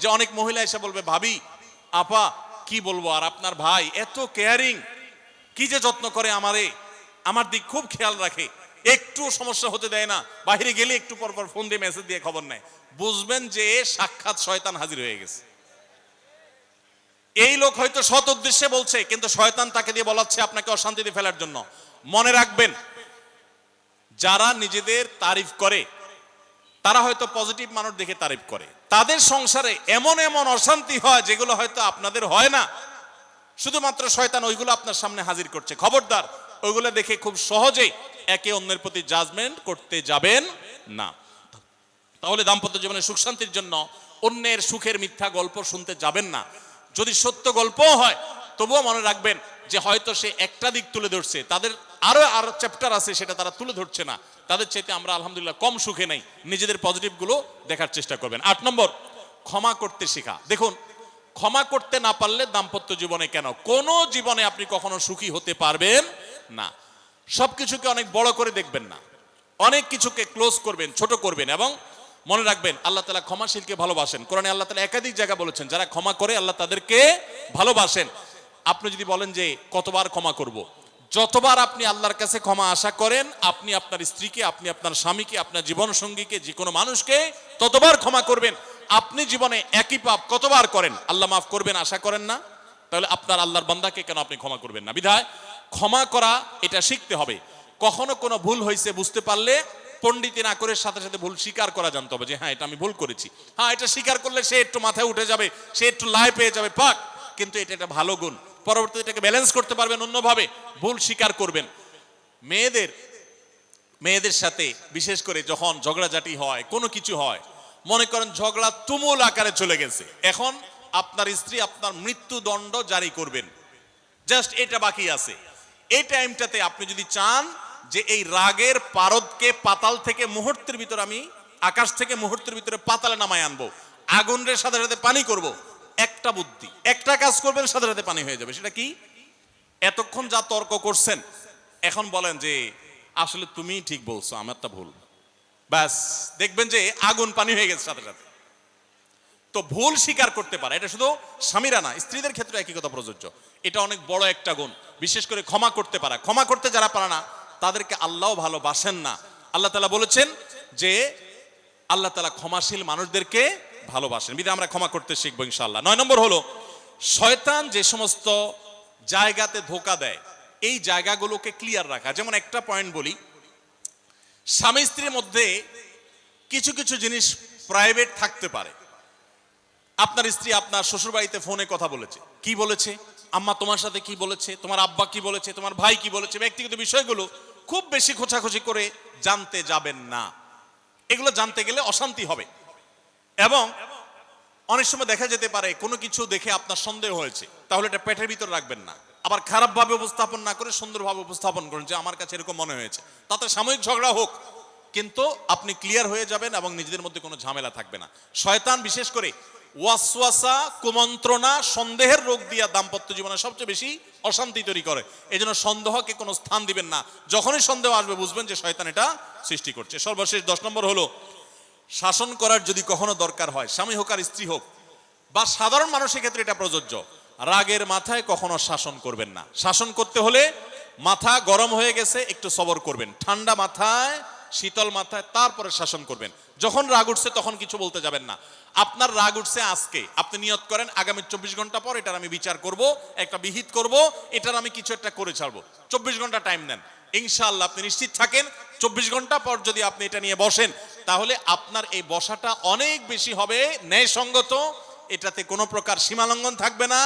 যে অনেক মহিলা এসে বলবে, ভাবি আপা কি বলবো, আর আপনার ভাই এত কেয়ারিং, কি যে যত্ন করে আমারে, আমার দিক খুব খেয়াল রাখে, একটু সমস্যা হতে দেয় না, বাইরে গেলে একটু পর পর ফোন দিয়ে মেসেজ দিয়ে খবর নেয়। বুঝবেন যে সাক্ষাৎ শয়তান হাজির হয়ে গেছে। এই লোক হয়তো সৎ উদ্দেশ্যে বলছে, কিন্তু শয়তান তাকে দিয়ে বলাচ্ছে আপনাকে অশান্তিতে ফেলার জন্য। মনে রাখবেন, যারা নিজেদের তারিফ করে তারা হয়তো পজিটিভ মানুষ দেখে তারিফ করে, তাদের সংসারে এমন এমন অশান্তি হয় যেগুলো হয়তো আপনাদের হয় না, শুধুমাত্র শয়তান ওইগুলো আপনার সামনে হাজির করছে। খবরদার, ওইগুলো দেখে খুব সহজেই একে অন্যের প্রতি জাজমেন্ট করতে যাবেন না। তাহলে দাম্পত্য জীবনে সুখ শান্তির জন্য অন্যের সুখের মিথ্যা গল্প শুনতে যাবেন না। যদি সত্য গল্পও হয় তবুও মনে রাখবেন যে হয়তো সে একটা দিক তুলে ধরছে, তাদের আরো চ্যাপ্টার আছে সেটা তারা তুলে ধরছে না, তাদের চাইতে আমরা আলহামদুলিল্লাহ কম সুখে নেই। নিজেদের পজিটিভ গুলো দেখার চেষ্টা করবেন। 8 নম্বর, ক্ষমা করতে শেখা। দেখুন, ক্ষমা করতে না পারলে দাম্পত্য জীবনে কেন, কোন জীবনে আপনি কখনো সুখী হতে পারবেন না। সবকিছুকে অনেক বড় করে দেখবেন না, অনেক কিছুকে ক্লোজ করবেন, ছোট করবেন। এবং মনে রাখবেন, আল্লাহ তাআলা ক্ষমাশীলকে ভালোবাসেন। কোরআনে আল্লাহ তাআলা একাধিক জায়গা বলেছেন, যারা ক্ষমা করে আল্লাহ তাদেরকে ভালোবাসেন। আপনি যদি বলেন যে কতবার ক্ষমা করব, যতবার আপনি আল্লাহর কাছে ক্ষমা আশা করেন, আপনি আপনার স্ত্রীকে, আপনি আপনার স্বামীকে, আপনার জীবন সঙ্গীকে, যে কোনো মানুষকে ততবার ক্ষমা করবেন। আপনি জীবনে একই পাপ কতবার করেন, আল্লাহ মাফ করবেন আশা করেন না? তাহলে আপনার আল্লাহর বান্দাকে কেন আপনি ক্ষমা করবেন না? বিধায় ক্ষমা করা এটা শিখতে হবে। কখনো কোনো ভুল হয়েছে বুঝতে পারলে পণ্ডিতি না করে সাথে সাথে ভুল স্বীকার করা জানতে হবে, যে হ্যাঁ এটা আমি ভুল করেছি। হ্যাঁ, এটা স্বীকার করলে সে একটু মাথায় উঠে যাবে, সে একটু লাই পেয়ে যাবে, পাক। কিন্তু এটা একটা ভালো গুণ, পরবর্তীতে এটাকে ব্যালেন্স করতে পারবেন অন্যভাবে। ভুল স্বীকার করবেন। মেয়েদের সাথে বিশেষ করে যখন ঝগড়াঝাটি হয়, কোনো কিছু হয়, মনে করেন ঝগড়া তুমুল আকারে চলে গেছে, এখন আপনার স্ত্রী আপনার মৃত্যুদণ্ড জারি করবেন, জাস্ট এটা বাকি আছে। এই টাইমটাতে আপনি যদি চান যে এই রাগের পারদকে পাতাল থেকে মুহূর্তের ভিতর, আমি আকাশ থেকে মুহূর্তের ভিতরে পাতালে নামায় আনবো, আগুনের সাথে সাথে পানি করব, একটা বুদ্ধি, একটা কাজ করবেন, সাথে সাথে পানি হয়ে যাবে। সেটা কি? এতক্ষণ যা তর্ক করছেন, এখন বলেন যে আসলে তুমি ঠিক বলছো, আমারটা ভুল, ব্যাস দেখবেন যে আগুন পানি হয়ে গেছে সাথে সাথে। তো ভুল স্বীকার করতে পারে, এটা শুধু স্বামীরা না, স্ত্রীদের ক্ষেত্রে একই কথা প্রযোজ্য। এটা অনেক বড় একটা গুণ, বিশেষ করে ক্ষমা করতে পারা। ক্ষমা করতে যারা পারে না তাদেরকে আল্লাহ ভালোবাসেন না। আল্লাহ তাআলা বলেছেন যে আল্লাহ তাআলা ক্ষমাশীল মানুষদেরকে ভালোবাসেন, বিধায় আমরা ক্ষমা করতে শিখবো ইনশাআল্লাহ। 9 নম্বর হলো, শয়তান যে সমস্ত জায়গাতে ধোঁকা দেয় এই জায়গাগুলোকে ক্লিয়ার রাখা। যেমন একটা পয়েন্ট বলি, স্বামী স্ত্রীর মধ্যে কিছু কিছু জিনিস প্রাইভেট থাকতে পারে। আপনার স্ত্রী আপনার শ্বশুর বাড়িতে ফোনে কথা বলেছে, কি বলেছে, আম্মা তোমার সাথে কি বলেছে, তোমার আব্বা কি বলেছে, তোমার ভাই কি বলেছে, ব্যক্তিগত বিষয়গুলো খুব বেশি খোঁচাখুচি করে জানতে যাবেন না। এগুলো জানতে গেলে অশান্তি হবে। এবং অনেক সময় দেখা যেতে পারে কোনো কিছু দেখে আপনার সন্দেহ হয়েছে, তাহলে এটা পেটের ভিতর রাখবেন না। আবার খারাপভাবে উপস্থাপন না করে সুন্দরভাবে উপস্থাপন করুন যে আমার কাছে এরকম মনে হয়েছে, তাতে সাময়িক ঝগড়া হোক, কিন্তু আপনি ক্লিয়ার হয়ে যাবেন এবং নিজেদের মধ্যে কোনো ঝামেলা থাকবে না। শয়তান বিশেষ করে ওয়াসওয়াসা, কুমন্ত্রণা, সন্দেহের রোগ দিয়া দাম্পত্য জীবনে সবচেয়ে বেশি অশান্তি তৈরি করে। এই জন্য সন্দেহকে কোনো স্থান দিবেন না। যখনই সন্দেহ আসবে বুঝবেন যে শয়তান এটা সৃষ্টি করছে। সর্বশেষ 10 নম্বর হলো, শাসন করার যদি কখনো দরকার হয়, স্বামী হোক আর স্ত্রী হোক বা সাধারণ মানুষের ক্ষেত্রে এটা প্রযোজ্য, রাগের মাথায় কখনো শাসন করবেন না। শাসন করতে হলে মাথা গরম হয়ে গেছে একটু সবর করবেন, ঠান্ডা মাথায়, শীতল মাথায় তারপরে শাসন করবেন। যখন রাগ উঠছে তখন কিছু বলতে যাবেন না। আপনার রাগ উঠছে আজকে, আপনি নিয়ত করেন আগামী 24 ঘন্টা পর এটার আমি বিচার করব, একটা বিহিত করব, এটার আমি কিছু একটা করে ছাড়বো। 24 ঘন্টা টাইম নেন, ইনশাআল্লাহ আপনি নিশ্চিত থাকেন 24 ঘন্টা পর যদি আপনি এটা নিয়ে বসেন, তাহলে আপনার এই বসাটা অনেক বেশি হবে ন্যায়সঙ্গত। এটাতে কোনো প্রকার সীমালঙ্ঘন থাকবে না,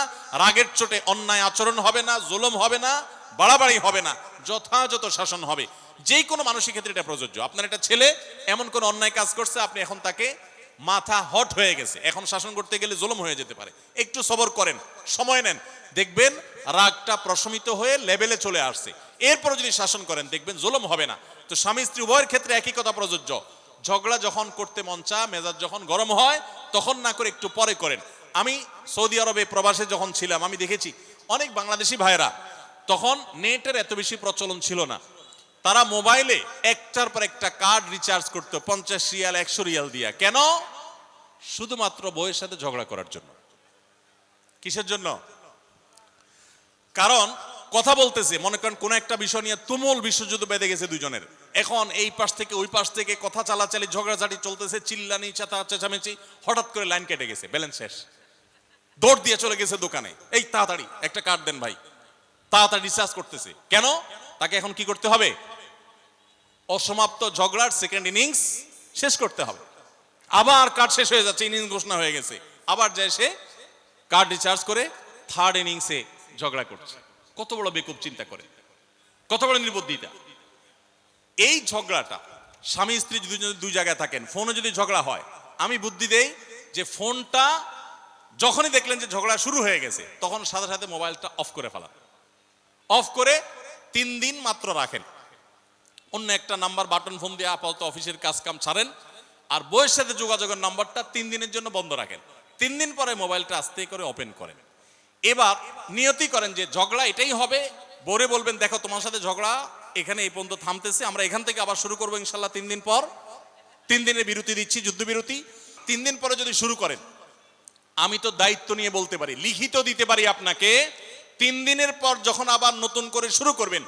রাগের চোটে অন্যায় আচরণ হবে না, জুলুম হবে না, বাড়াবাড়ি হবে না, যথাযথ শাসন হবে। যে কোনো মানুষের ক্ষেত্রে এটা প্রযোজ্য। আপনার একটা ছেলে এমন কোন অন্যায় কাজ করছে, আপনি এখন তাকে মাথা হট হয়ে গেছে, এখন শাসন করতে গেলে জুলুম হয়ে যেতে পারে, একটু সবর করেন, সময় নেন, দেখবেন রাগটা প্রশমিত হয়ে লেভেলে চলে আসছে। এরপর যদি শাসন করেন দেখবেন জুলুম হবে না। তো স্বামী স্ত্রী উভয়ের ক্ষেত্রে একই কথা প্রযোজ্য। ঝগড়া যখন করতে মন চায়, মেজাজ যখন গরম হয়, তখন না করে একটু পরে করেন। আমি সৌদি আরবে প্রবাসে যখন ছিলাম, আমি দেখেছি অনেক বাংলাদেশি ভাইরা, তখন নেটের এত বেশি প্রচলন ছিল না, তারা মোবাইলে একটার পর একটা কার্ড রিচার্জ করতো 50 রিয়াল 100 রিয়াল দিয়া। কেন? শুধুমাত্র বউয়ের সাথে ঝগড়া করার জন্য। কিসের জন্য? কারণ কথা বলতেছে, মনে করেন কোন একটা বিষয় নিয়ে তুমুল বিশ্বযুদ্ধ বেঁধে গেছে দুজনের, এখন এই পাশ থেকে ওই পাশ থেকে কথা চালাচালি ঝগড়াঝাটি চলতেছে, চিল্লানি চেঁচামেচি, হঠাৎ করে লাইন কেটে গেছে, ব্যালেন্স শেষ, দৌড় দিয়ে চলে গেছে দোকানে, এই তাড়াতাড়ি একটা কার্ড দেন ভাই, তাড়াতাড়ি রিচার্জ করতেছে। কেন? তাকে এখন কি করতে হবে? অসমাপ্ত ঝগড়ার সেকেন্ড ইনিংস শেষ করতে হবে। আবার কার্ড শেষ হয়ে যাচ্ছে, ইনিংস ঘোষণা হয়ে গেছে, আবার যায় সে কার্ড রিচার্জ করে থার্ড ইনিংসে ঝগড়া করছে। কত বড় বেকুব চিন্তা করে, কত বড় নির্বুদ্ধিতা। এই ঝগড়াটা স্বামী স্ত্রী যদি দুই জায়গায় থাকেন, ফোনে যদি ঝগড়া হয়, আমি বুদ্ধি দেই যে ফোনটা যখনই দেখলেন যে ঝগড়া শুরু হয়ে গেছে, তখন সাথে সাথে মোবাইলটা অফ করে ফেলান। অফ করে 3 দিন মাত্র রাখেন, অন্য একটা নাম্বার বাটন ফোন দিয়ে আপাতত অফিসের কাজ কাম ছাড়েন, আর বইয়ের সাথে যোগাযোগের নাম্বারটা 3 দিনের জন্য বন্ধ রাখেন। 3 দিন পরে মোবাইলটা আস্তে করে ওপেন করেন। এবার নিয়তি করেন যে ঝগড়া এটাই হবে, বরে বলবেন দেখো তোমার সাথে ঝগড়া এখানে এই পর্যন্ত থামতেছে, আমরা এখান থেকে আবার শুরু করবো ইনশাল্লাহ 3 দিন পর। 3 দিনের বিরতি দিচ্ছি, যুদ্ধবিরতি। 3 দিন পরে যদি শুরু করেন, আমি তো দায়িত্ব নিয়ে বলতে পারি, লিখিত দিতে পারি আপনাকে, 3 দিনের পর যখন আবার নতুন করে শুরু করবেন,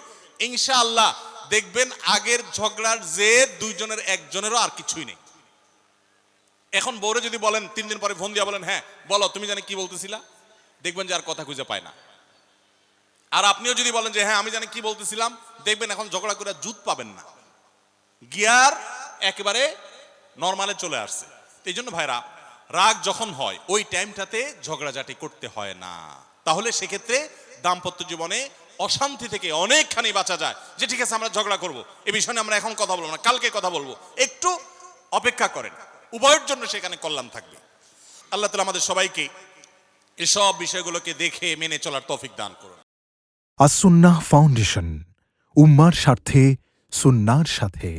ইনশাআল্লাহ দেখবেন আগের ঝগড়ার যে দুইজনের একজনেরও আর কিছুই নেই। এখন বউরে যদি বলেন 3 দিন পরে ফোন দিয়া বলেন, হ্যাঁ বলো তুমি জানি কি বলতেছিলা, দেখবেন যে আর কথা খুঁজে পায় না। আর আপনিও যদি বলেন যে হ্যাঁ আমি জানি কি বলতেছিলাম, দেখবেন এখন ঝগড়া করে জুত পাবেন না, গিয়ার একেবারে নরমালে চলে আসছে। এই জন্য ভাইরা, রাগ যখন হয় ওই টাইমটাতে ঝগড়াঝাটি করতে হয় না। তাহলে সেক্ষেত্রে দাম্পত্য জীবনে অশান্তি থেকে অনেকখানি বাঁচা যায়। যে ঠিক আছে আমরা ঝগড়া করব, এই বিষয়ে আমরা এখন কথা বলবো না, কালকে কথা বলবো, একটু অপেক্ষা করেন, উভয়ের জন্য সেখানে কল্যাণ থাকবে। আল্লাহ তাআলা আমাদের সবাইকে এসব বিষয়গুলোকে দেখে মেনে চলার তৌফিক দান করুন। আস-সুন্নাহ ফাউন্ডেশন, উম্মার স্বার্থে সুন্নাহর সাথে।